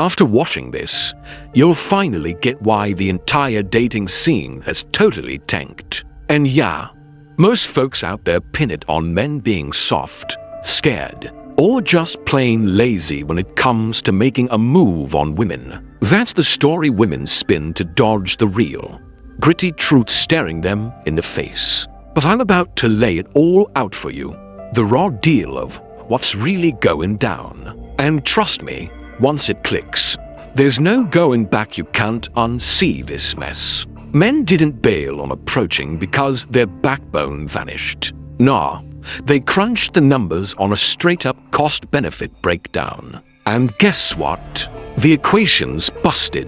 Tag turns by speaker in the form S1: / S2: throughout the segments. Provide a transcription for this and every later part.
S1: After watching this, you'll finally get why the entire dating scene has totally tanked. And yeah, most folks out there pin it on men being soft, scared, or just plain lazy when it comes to making a move on women. That's the story women spin to dodge the real, gritty truth staring them in the face. But I'm about to lay it all out for you, the raw deal of what's really going down. And trust me, once it clicks, there's no going back. You can't unsee this mess. Men didn't bail on approaching because their backbone vanished. Nah, they crunched the numbers on a straight-up cost-benefit breakdown. And guess what? The equation's busted.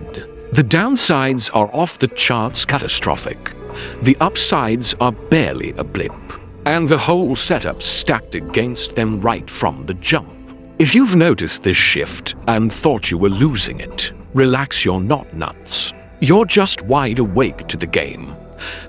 S1: The downsides are off the charts catastrophic. The upsides are barely a blip. And the whole setup's stacked against them right from the jump. If you've noticed this shift and thought you were losing it, relax, you're not nuts. You're just wide awake to the game.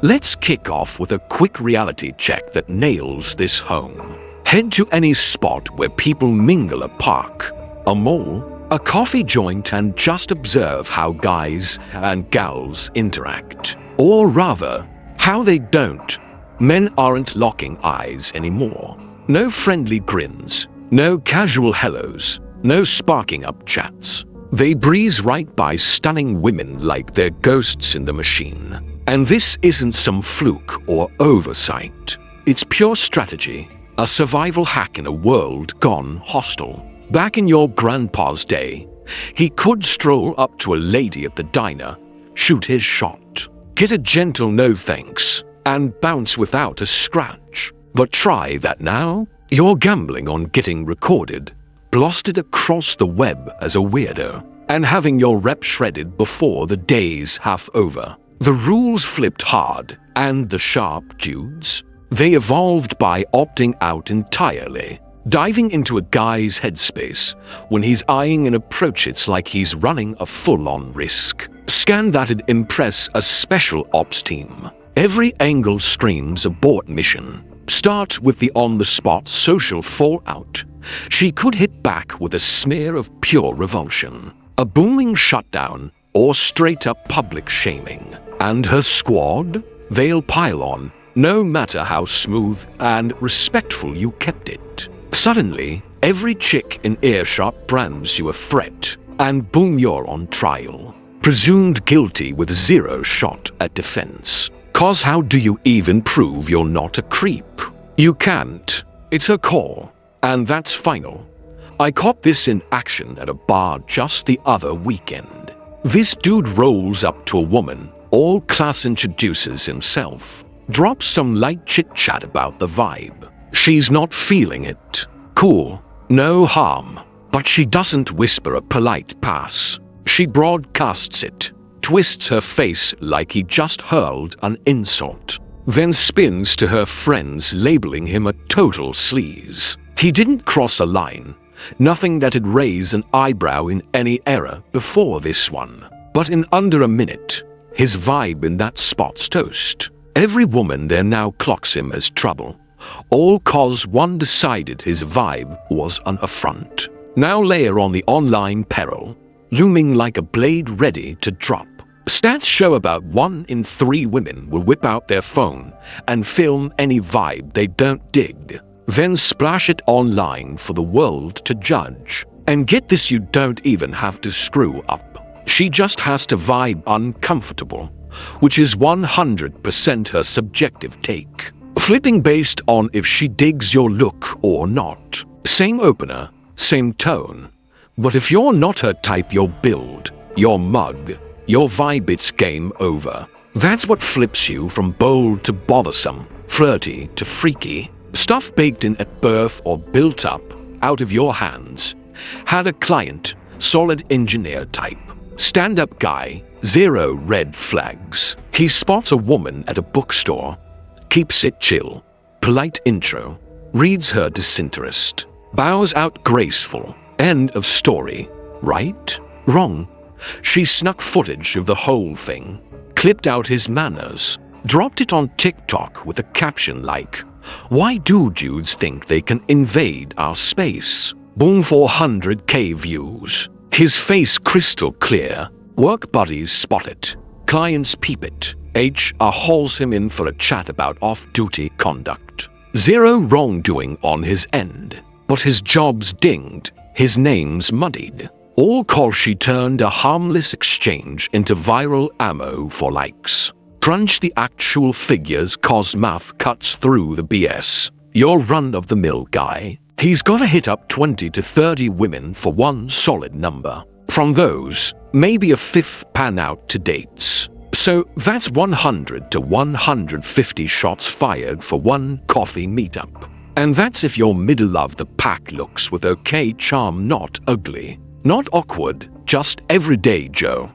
S1: Let's kick off with a quick reality check that nails this home. Head to any spot where people mingle, a park, a mall, a coffee joint, and just observe how guys and gals interact. Or rather, how they don't. Men aren't locking eyes anymore. No friendly grins. No casual hellos, no sparking up chats. They breeze right by stunning women like they're ghosts in the machine. And this isn't some fluke or oversight. It's pure strategy, a survival hack in a world gone hostile. Back in your grandpa's day, he could stroll up to a lady at the diner, shoot his shot, get a gentle no thanks, and bounce without a scratch. But try that now. You're gambling on getting recorded, blasted across the web as a weirdo, and having your rep shredded before the day's half over. The rules flipped hard, and the sharp dudes, they evolved by opting out entirely. Diving into a guy's headspace when he's eyeing an approach, it's like he's running a full-on risk. Scan that'd impress a special ops team. Every angle screams abort mission. Start with the on-the-spot social fallout. She could hit back with a smear of pure revulsion, a booming shutdown, or straight-up public shaming. And her squad? They'll pile on, no matter how smooth and respectful you kept it. Suddenly, every chick in earshot brands you a threat, and boom, you're on trial. Presumed guilty with zero shot at defense. 'Cause how do you even prove you're not a creep? You can't. It's her call. And that's final. I caught this in action at a bar just the other weekend. This dude rolls up to a woman, all class, introduces himself, drops some light chit-chat about the vibe. She's not feeling it. Cool. No harm. But she doesn't whisper a polite pass. She broadcasts it. Twists her face like he just hurled an insult, then spins to her friends labeling him a total sleaze. He didn't cross a line, nothing that'd raise an eyebrow in any era before this one. But in under a minute, his vibe in that spot's toast. Every woman there now clocks him as trouble, all 'cause one decided his vibe was an affront. Now layer on the online peril, looming like a blade ready to drop. Stats show about 1 in 3 women will whip out their phone and film any vibe they don't dig, then splash it online for the world to judge. And get this, you don't even have to screw up. She just has to vibe uncomfortable, which is 100% her subjective take. Flipping based on if she digs your look or not. Same opener, same tone. But if you're not her type, your build, your mug, your vibe, it's game over. That's what flips you from bold to bothersome, flirty to freaky. Stuff baked in at birth or built up out of your hands. Had a client, solid engineer type, stand-up guy, 0 red flags. He spots a woman at a bookstore, keeps it chill, polite intro, reads her disinterest, bows out graceful, end of story. Right? Wrong. She snuck footage of the whole thing, clipped out his manners, dropped it on TikTok with a caption like, "Why do dudes think they can invade our space?" Boom, 400k views. His face crystal clear. Work buddies spot it. Clients peep it. HR hauls him in for a chat about off-duty conduct. Zero wrongdoing on his end, but his job's dinged, his name's muddied. All cause she turned a harmless exchange into viral ammo for likes. Crunch the actual figures cause math cuts through the BS. Your run-of-the-mill guy. He's gotta hit up 20 to 30 women for one solid number. From those, maybe a fifth pan out to dates. So that's 100 to 150 shots fired for one coffee meetup. And that's if your middle of the pack looks with okay charm, not ugly. Not awkward, just everyday Joe.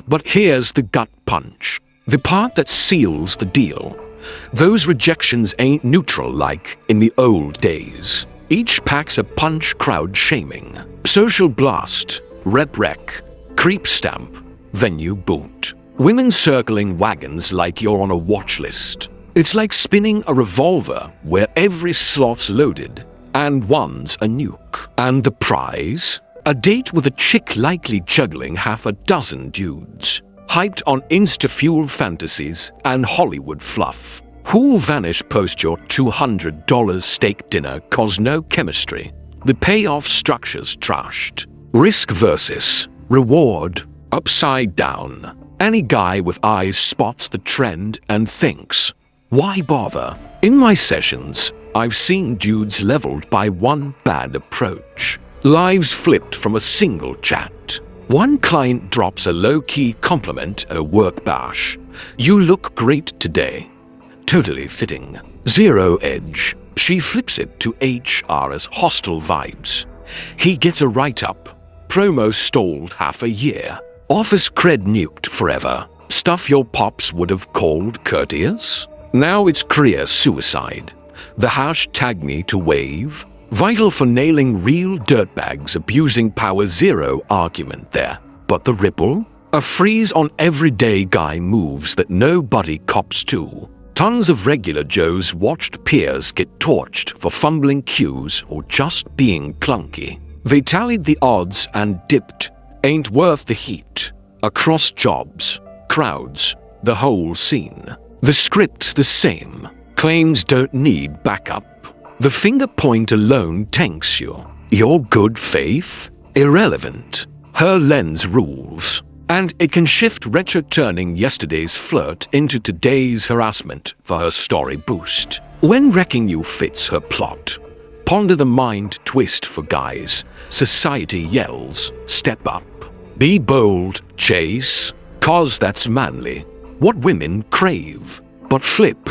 S1: But here's the gut punch. The part that seals the deal. Those rejections ain't neutral like in the old days. Each packs a punch crowd shaming. Social blast, rep wreck, creep stamp, venue boot. Women circling wagons like you're on a watch list. It's like spinning a revolver where every slot's loaded and one's a nuke. And the prize? A date with a chick likely juggling half a dozen dudes. Hyped on Insta-fuel fantasies and Hollywood fluff. Who'll vanish post your $200 steak dinner cause no chemistry. The payoff structure's trashed. Risk versus reward upside down. Any guy with eyes spots the trend and thinks, why bother? In my sessions, I've seen dudes leveled by one bad approach. Lives flipped from a single chat. One client drops a low-key compliment at a work bash. You look great today. Totally fitting. Zero edge. She flips it to HR as hostile vibes. He gets a write-up. Promo stalled half a year. Office cred nuked forever. Stuff your pops would have called courteous? Now it's career suicide. The hashtag me to wave. Vital for nailing real dirtbags abusing power. Zero argument there. But the ripple? A freeze on everyday guy moves that nobody cops to. Tons of regular Joes watched peers get torched for fumbling cues or just being clunky. They tallied the odds and dipped. Ain't worth the heat. Across jobs, crowds, the whole scene. The script's the same. Claims don't need backup. The finger point alone tanks you. Your good faith? Irrelevant. Her lens rules. And it can shift retro, turning yesterday's flirt into today's harassment for her story boost. When wrecking you fits her plot. Ponder the mind twist for guys. Society yells, step up. Be bold, chase. Cause that's manly. What women crave. But flip.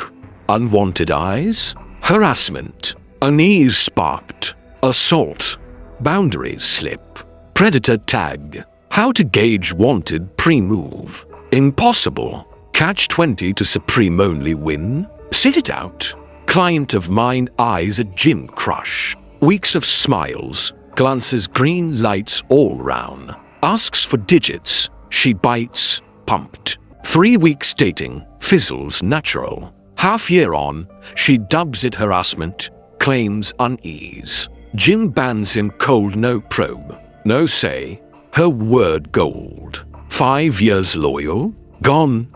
S1: Unwanted eyes? Harassment. Unease sparked. Assault. Boundaries slip. Predator tag. How to gauge wanted pre-move. Impossible. Catch 20 to supreme only win. Sit it out. Client of mine eyes a gym crush. Weeks of smiles. Glances green lights all round. Asks for digits. She bites. Pumped. 3 weeks dating. Fizzles natural. Half year on. She dubs it harassment. Claims unease. Jim bans him cold, no probe. No say. Her word gold. 5 years loyal? Gone.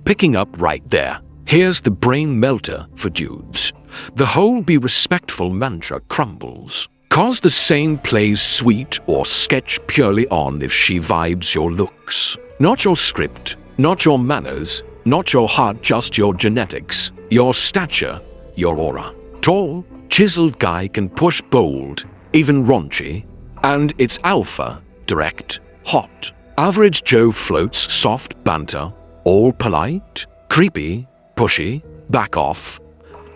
S1: Picking up right there. Here's the brain melter for dudes. The whole be respectful mantra crumbles. Cause the same plays sweet or sketch purely on if she vibes your looks. Not your script, not your manners, not your heart, just your genetics, your stature, your aura. Tall, chiseled guy can push bold, even raunchy, and it's alpha, direct, hot. Average Joe floats soft banter, all polite, creepy, pushy, back off.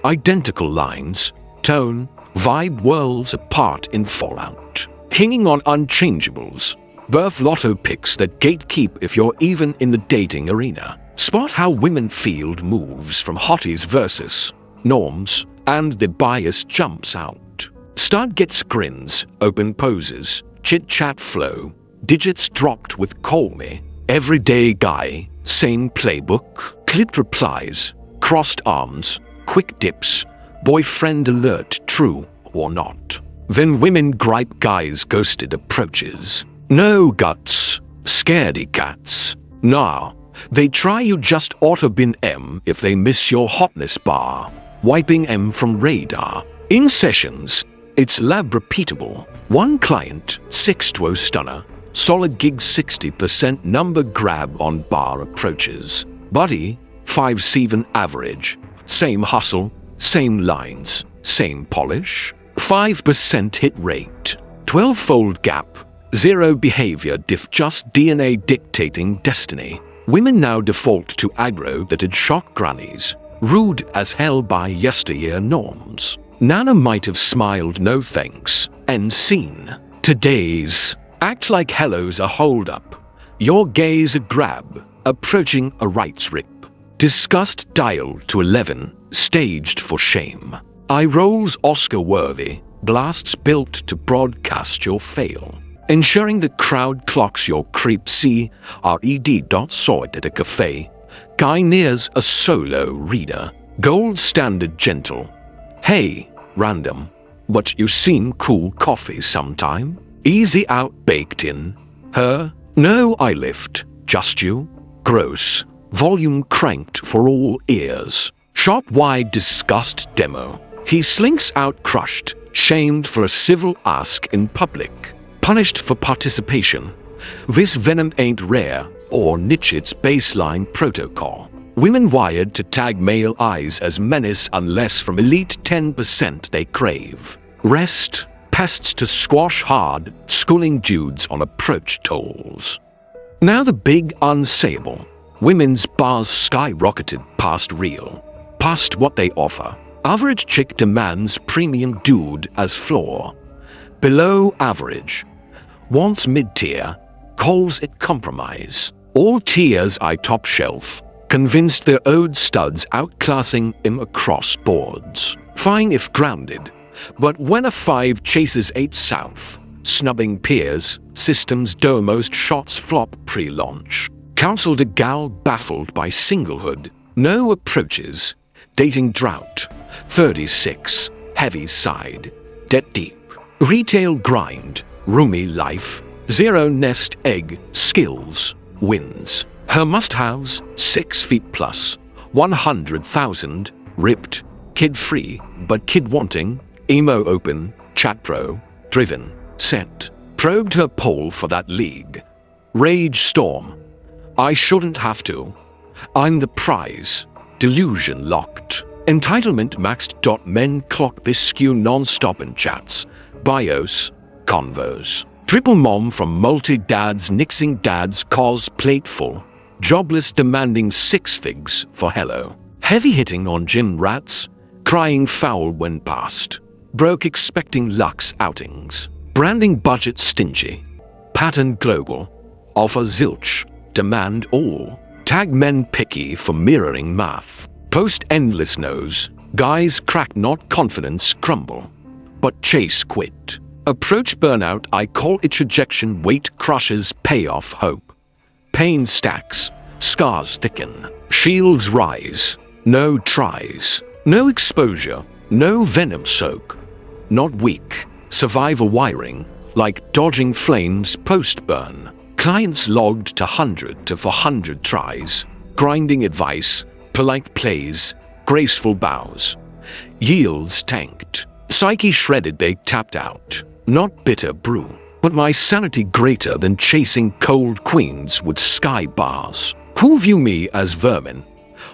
S1: Identical lines, tone, vibe worlds apart in fallout. Hanging on unchangeables. Birth lotto picks that gatekeep if you're even in the dating arena. Spot how women field moves from hotties versus norms, and the bias jumps out. Stud gets grins, open poses, chit-chat flow, digits dropped with call me. Everyday guy, same playbook, clipped replies, crossed arms, quick dips, boyfriend alert, true or not. Then women gripe guys ghosted approaches. No guts, scaredy cats. Nah, they try you just auto bin M if they miss your hotness bar, wiping M from radar. In sessions, it's lab repeatable. One client, 6-2 stunner, solid gig 60% number grab on bar approaches. Buddy, 5-7 average. Same hustle, same lines, same polish. 5% hit rate. 12-fold gap. Zero behavior diff, just DNA dictating destiny. Women now default to aggro that'd shock grannies. Rude as hell by yesteryear norms. Nana might have smiled no thanks and seen. Today's act like hello's a hold up. Your gaze a grab, approaching a rights rip. Disgust dialed to 11, staged for shame. Eye rolls Oscar worthy, blasts built to broadcast your fail. Ensuring the crowd clocks your creep CRED.sort at a cafe. Guy nears a solo reader. Gold standard gentle. Hey, random, but you seem cool coffee sometime? Easy out baked in. Her? No eye lift, just you. Gross. Volume cranked for all ears. Shop-wide disgust demo. He slinks out crushed, shamed for a civil ask in public. Punished for participation. This venom ain't rare or niche its baseline protocol. Women wired to tag male eyes as menace unless from elite 10% they crave. Rest, pests to squash hard, schooling dudes on approach tolls. Now the big unsayable. Women's bars skyrocketed past real. Past what they offer. Average chick demands premium dude as floor. Below average. Wants mid-tier, calls it compromise. All tiers I top shelf, convinced their owed studs outclassing him across boards. Fine if grounded, but when a 5 chases 8 south, snubbing peers, systems most shots flop pre-launch. Counseled a gal baffled by singlehood, no approaches, dating drought, 36, heavy side, debt deep, retail grind, roomy life, zero nest egg, skills, wins. Her must-haves, 6 feet plus, 100,000, ripped, kid-free, but kid-wanting, emo open, chat pro, driven, set. Probed her poll for that league. Rage storm. I shouldn't have to. I'm the prize. Delusion locked. Entitlement maxed. Men clock this skew non-stop in chats. Bios. Convos. Triple mom from multi-dads nixing dads cause plateful. Jobless demanding 6 figs for hello. Heavy hitting on gym rats. Crying foul when past. Broke expecting luxe outings. Branding budget stingy. Pattern global. Offer zilch. Demand all. Tag men picky for mirroring math. Post endless nose. Guys crack not confidence crumble. But chase quit. Approach burnout I call it rejection weight crushes payoff hope. Pain stacks. Scars thicken. Shields rise. No tries. No exposure. No venom soak. Not weak. Survivor wiring. Like dodging flames post-burn. Clients logged to 100 to 400 tries. Grinding advice. Polite plays. Graceful bows. Yields tanked. Psyche shredded they tapped out. Not bitter brew. But my sanity greater than chasing cold queens with sky bars. Who view me as vermin?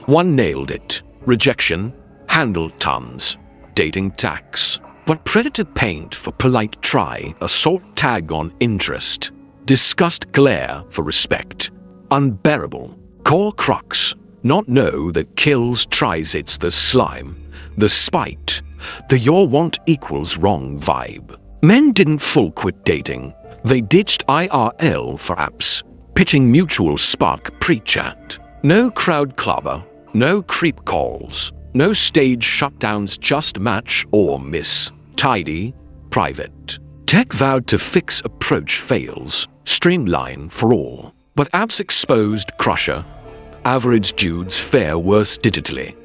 S1: One nailed it. Rejection. Handled tons. Dating tax. But predator paint for polite try. Assault tag on interest. Disgust glare for respect. Unbearable. Core crux. Not know that kills tries it's the slime. The spite. The your want equals wrong vibe. Men didn't full quit dating. They ditched IRL for apps. Pitching mutual spark pre-chat. No crowd clubber. No creep calls. No stage shutdowns, just match or miss. Tidy. Private. Tech vowed to fix approach fails. Streamline for all. But apps exposed crusher. Average dudes fare worse digitally.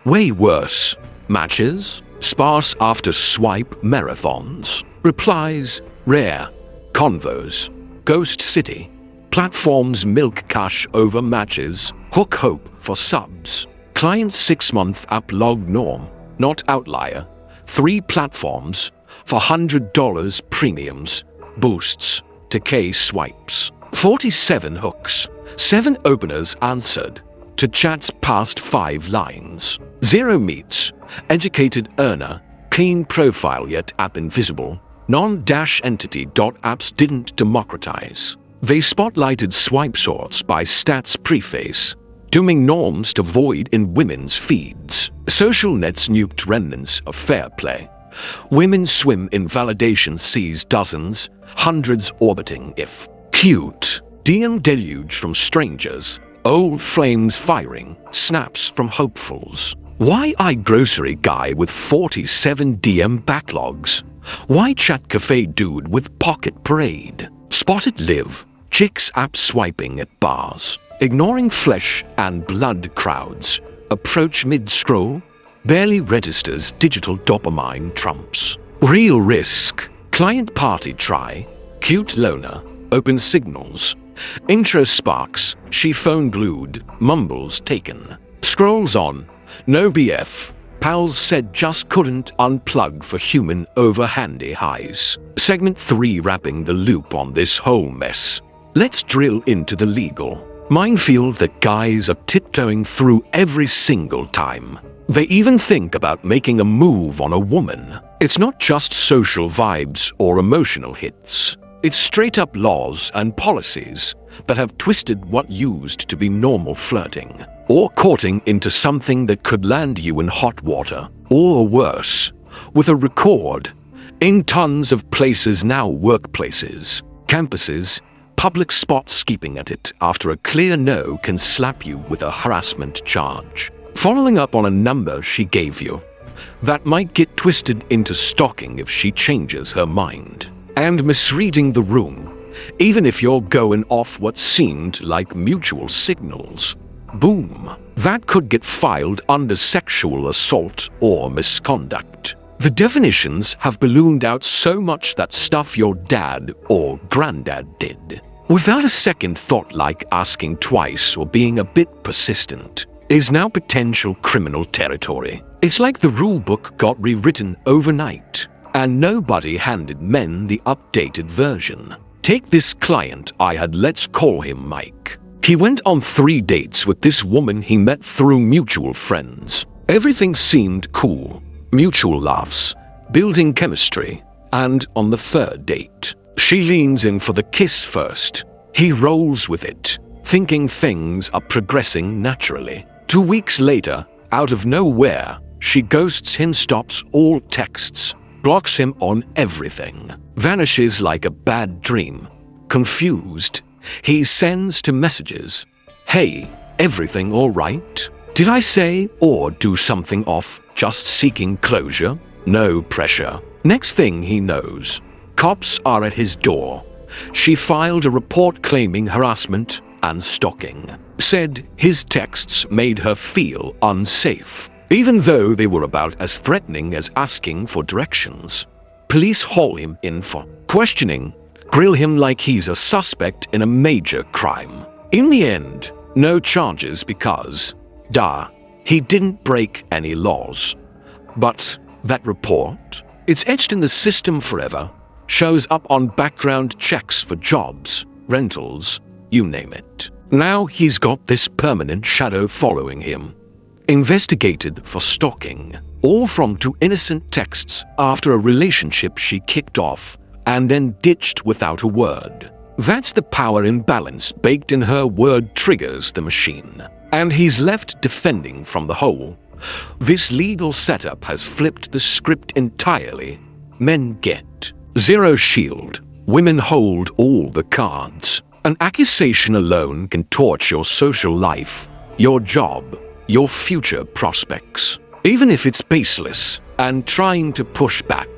S1: Way worse. Matches. Sparse after swipe marathons. Replies. Rare. Convos. Ghost City. Platforms milk cash over matches, hook hope for subs. Client 6-month app log norm, not outlier. 3 platforms for $100 premiums, boosts to K swipes. 47 hooks, 7 openers answered to chats past 5 lines. 0 meets, educated earner, clean profile yet app invisible. Non-entity. Apps didn't democratize. They spotlighted swipe sorts by stats preface, dooming norms to void in women's feeds. Social nets nuked remnants of fair play. Women swim in validation seas, dozens, hundreds orbiting if cute. DM deluge from strangers, old flames firing, snaps from hopefuls. Why grocery guy with 47 DM backlogs? Why chat cafe dude with pocket parade? Spotted live, chicks app swiping at bars. Ignoring flesh and blood crowds. Approach mid-scroll, barely registers digital dopamine trumps. Real risk, client party try, cute loner, open signals. Intro sparks, she phone glued, mumbles taken. Scrolls on, no BF, pals said just couldn't unplug for human over handy highs. Segment 3 wrapping the loop on this whole mess. Let's drill into the legal minefield that guys are tiptoeing through every single time. They even think about making a move on a woman. It's not just social vibes or emotional hits. It's straight-up laws and policies that have twisted what used to be normal flirting or courting into something that could land you in hot water, or worse, with a record in tons of places now. Workplaces, campuses, public spots. Skipping at it after a clear no can slap you with a harassment charge. Following up on a number she gave you that might get twisted into stalking if she changes her mind. And misreading the room, even if you're going off what seemed like mutual signals. Boom. That could get filed under sexual assault or misconduct. The definitions have ballooned out so much that stuff your dad or granddad did, without a second thought, like asking twice or being a bit persistent, is now potential criminal territory. It's like the rule book got rewritten overnight, and nobody handed men the updated version. Take this client I had, let's call him Mike. He went on 3 dates with this woman he met through mutual friends. Everything seemed cool, mutual laughs, building chemistry, and on the 3rd date, she leans in for the kiss first. He rolls with it, thinking things are progressing naturally. 2 weeks later, out of nowhere, she ghosts him, stops all texts, blocks him on everything, vanishes like a bad dream. Confused, he sends 2 messages. Hey, everything all right? Did I say or do something off? Just seeking closure? No pressure. Next thing he knows, cops are at his door. She filed a report claiming harassment and stalking. Said his texts made her feel unsafe, even though they were about as threatening as asking for directions. Police haul him in for questioning, grill him like he's a suspect in a major crime. In the end, no charges because, he didn't break any laws. But that report, it's etched in the system forever, shows up on background checks for jobs, rentals, you name it. Now he's got this permanent shadow following him. Investigated for stalking, all from 2 innocent texts after a relationship she kicked off and then ditched without a word. That's the power imbalance baked in her. Word triggers the machine, and he's left defending from the hole. This legal setup has flipped the script entirely. Men get 0 shield, women hold all the cards. An accusation alone can torch your social life, your job, your future prospects. Even if it's baseless and trying to push back,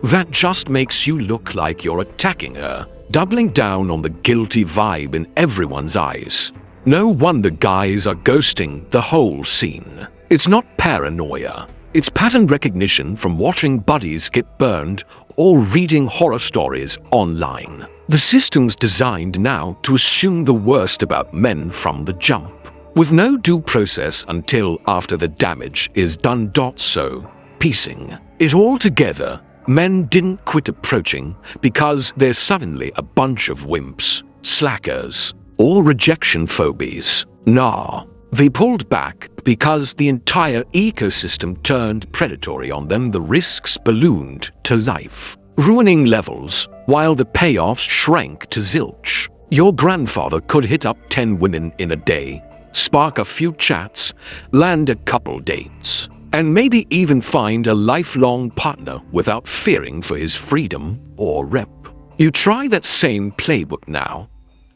S1: that just makes you look like you're attacking her, doubling down on the guilty vibe in everyone's eyes. No wonder guys are ghosting the whole scene. It's not paranoia. It's pattern recognition from watching buddies get burned or reading horror stories online. The system's designed now to assume the worst about men from the jump, with no due process until after the damage is done. So, piecing it all together, men didn't quit approaching because they're suddenly a bunch of wimps, slackers, or rejection phobies. Nah, they pulled back because the entire ecosystem turned predatory on them. The risks ballooned to life, ruining levels, while the payoffs shrank to zilch. Your grandfather could hit up 10 women in a day, spark a few chats, land a couple dates, and maybe even find a lifelong partner without fearing for his freedom or rep. You try that same playbook now.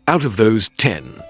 S1: Out of those 10,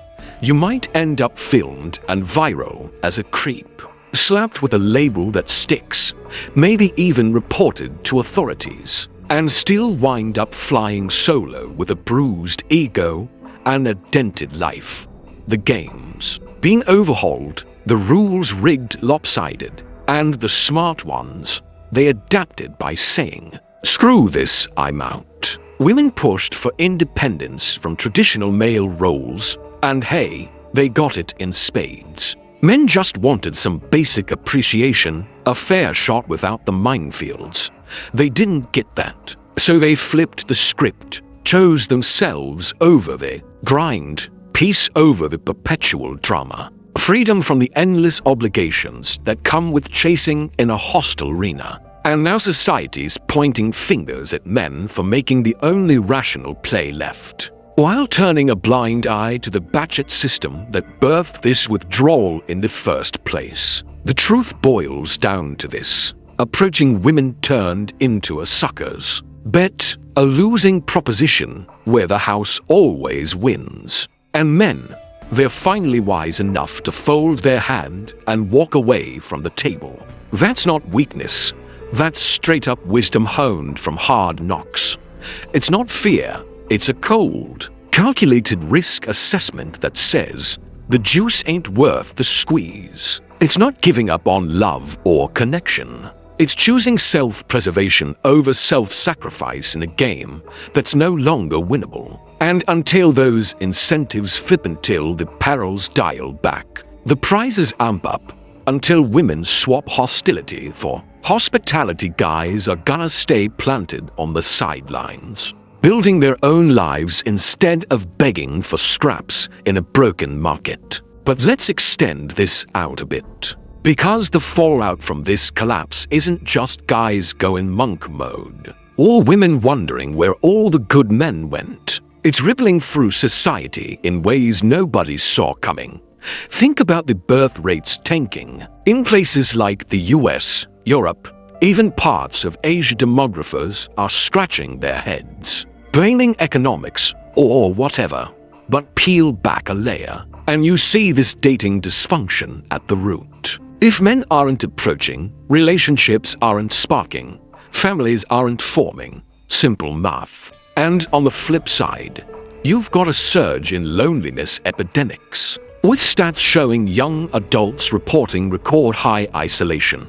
S1: you might end up filmed and viral as a creep, slapped with a label that sticks, maybe even reported to authorities, and still wind up flying solo with a bruised ego and a dented life. The game's being overhauled, the rules rigged lopsided, and the smart ones, they adapted by saying, "Screw this, I'm out." Women pushed for independence from traditional male roles, and hey, they got it in spades. Men just wanted some basic appreciation, a fair shot without the minefields. They didn't get that, so they flipped the script, chose themselves over the grind, peace over the perpetual drama, freedom from the endless obligations that come with chasing in a hostile arena. And now society's pointing fingers at men for making the only rational play left, while turning a blind eye to the batchet system that birthed this withdrawal in the first place. The truth boils down to this: approaching women turned into a sucker's bet, a losing proposition where the house always wins. And men, they're finally wise enough to fold their hand and walk away from the table. That's not weakness. That's straight-up wisdom honed from hard knocks. It's not fear, it's a cold, calculated risk assessment that says the juice ain't worth the squeeze. It's not giving up on love or connection. It's choosing self-preservation over self-sacrifice in a game that's no longer winnable. And until those incentives flip, until the perils dial back, the prizes amp up, until women swap hostility for hospitality, guys are gonna stay planted on the sidelines, building their own lives instead of begging for scraps in a broken market. But let's extend this out a bit, because the fallout from this collapse isn't just guys going monk mode, or women wondering where all the good men went. It's rippling through society in ways nobody saw coming. Think about the birth rates tanking in places like the US, Europe, even parts of Asia. Demographers are scratching their heads, blaming economics or whatever. But peel back a layer, and you see this dating dysfunction at the root. If men aren't approaching, relationships aren't sparking, families aren't forming. Simple math. And on the flip side, you've got a surge in loneliness epidemics, with stats showing young adults reporting record high isolation.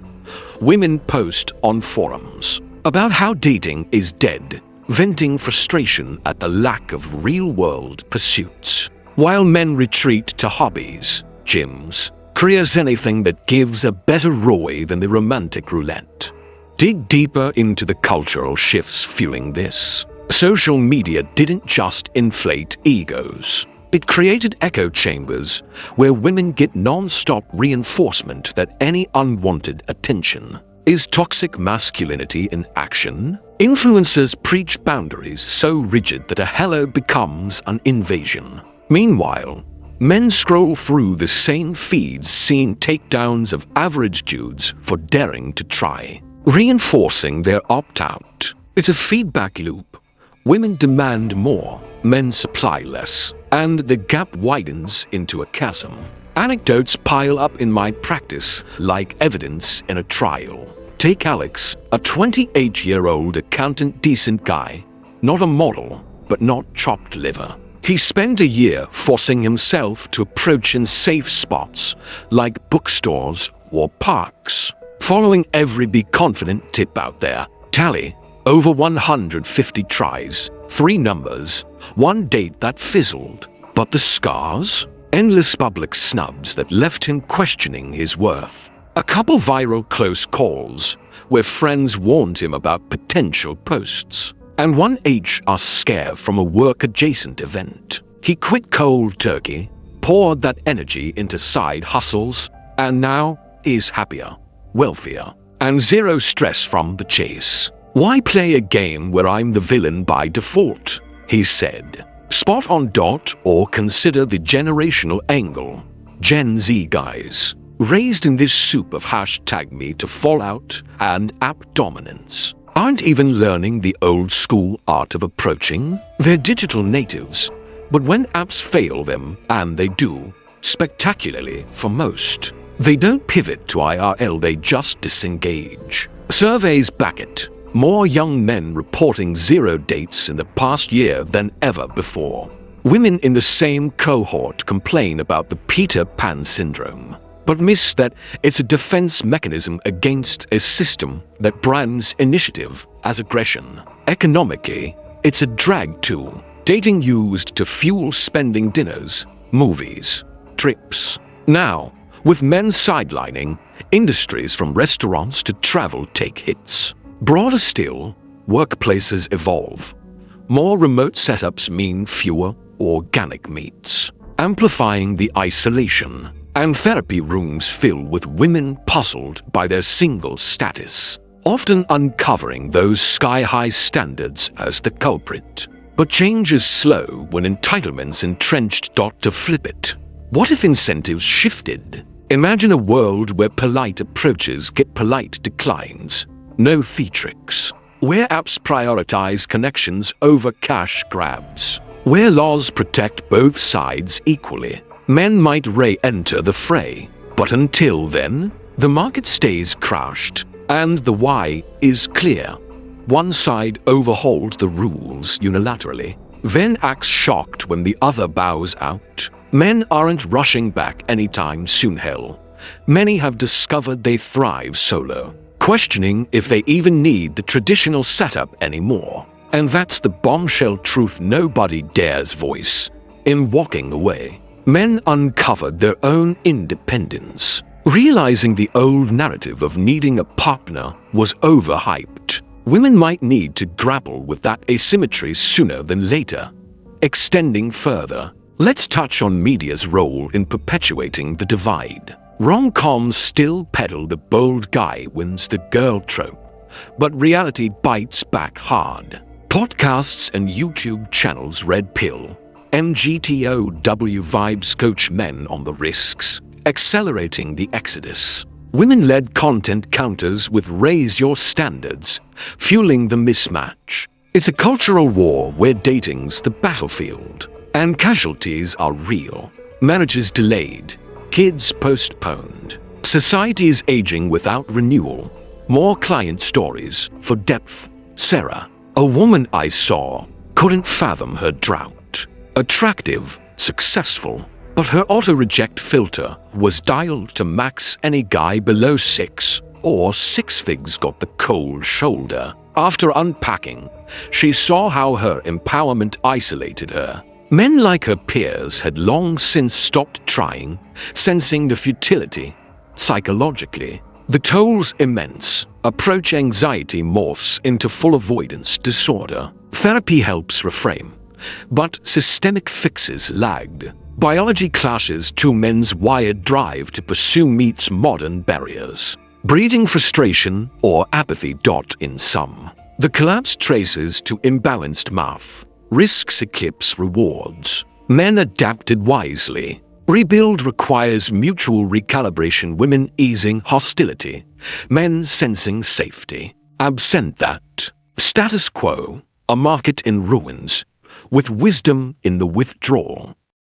S1: Women post on forums about how dating is dead, venting frustration at the lack of real-world pursuits, while men retreat to hobbies, gyms, careers, anything that gives a better ROI than the romantic roulette. Dig deeper into the cultural shifts fueling this. Social media didn't just inflate egos. It created echo chambers where women get non-stop reinforcement that any unwanted attention is toxic masculinity in action. Influencers preach boundaries so rigid that a hello becomes an invasion. Meanwhile, men scroll through the same feeds seeing takedowns of average dudes for daring to try, reinforcing their opt-out. It's a feedback loop. Women demand more, men supply less, and the gap widens into a chasm. Anecdotes pile up in my practice like evidence in a trial. Take Alex, a 28-year-old accountant, decent guy, not a model, but not chopped liver. He spent a year forcing himself to approach in safe spots like bookstores or parks, following every be confident tip out there. Tally: over 150 tries, 3 numbers, One date that fizzled. But the scars? Endless public snubs that left him questioning his worth. A couple viral close calls where friends warned him about potential posts. And one HR scare from a work-adjacent event. He quit cold turkey, poured that energy into side hustles, and now is happier, wealthier, and zero stress from the chase. Why play a game where I'm the villain by default? He said. Spot on. Or consider the generational angle. Gen Z guys, raised in this soup of #me to fallout and app dominance, aren't even learning the old school art of approaching. They're digital natives, but when apps fail them, and they do, spectacularly for most, they don't pivot to IRL, they just disengage. Surveys back it. More young men reporting zero dates in the past year than ever before. Women in the same cohort complain about the Peter Pan syndrome, but miss that it's a defense mechanism against a system that brands initiative as aggression. Economically, it's a drag tool. Dating used to fuel spending dinners, movies, trips. Now, with men sidelining, industries from restaurants to travel take hits. Broader still, workplaces evolve. More remote setups mean fewer organic meets, amplifying the isolation, and therapy rooms fill with women puzzled by their single status, often uncovering those sky-high standards as the culprit. But change is slow when entitlement's entrenched. To flip it, what if incentives shifted? Imagine a world where polite approaches get polite declines. No theatrics. Where apps prioritize connections over cash grabs. Where laws protect both sides equally. Men might re-enter the fray. But until then, the market stays crushed. And the why is clear. One side overhauled the rules unilaterally, then acts shocked when the other bows out. Men aren't rushing back anytime soon. Hell, many have discovered they thrive solo, questioning if they even need the traditional setup anymore. And that's the bombshell truth nobody dares voice. In walking away, men uncovered their own independence, realizing the old narrative of needing a partner was overhyped. Women might need to grapple with that asymmetry sooner than later. Extending further, let's touch on media's role in perpetuating the divide. Rom-coms still peddle the bold guy wins the girl trope, but reality bites back hard. Podcasts and YouTube channels Red Pill, MGTOW vibes coach men on the risks, accelerating the exodus. Women-led content counters with raise your standards, fueling the mismatch. It's a cultural war where dating's the battlefield, and casualties are real. Marriages delayed, kids postponed. Society is aging without renewal. More client stories for depth. Sarah, a woman I saw, couldn't fathom her drought. Attractive, successful, but her auto-reject filter was dialed to max any guy below 6 or 6 figs got the cold shoulder. After unpacking, she saw how her empowerment isolated her. Men like her peers had long since stopped trying, sensing the futility. Psychologically, the toll's immense. Approach anxiety morphs into full avoidance disorder. Therapy helps reframe, but systemic fixes lagged. Biology clashes to men's wired drive to pursue meets modern barriers, breeding frustration or apathy. In sum, the collapse traces to imbalanced math. Risks eclipse rewards. Men adapted wisely. Rebuild requires mutual recalibration. Women easing hostility. Men sensing safety. Absent that, status quo, a market in ruins, with wisdom in the withdrawal.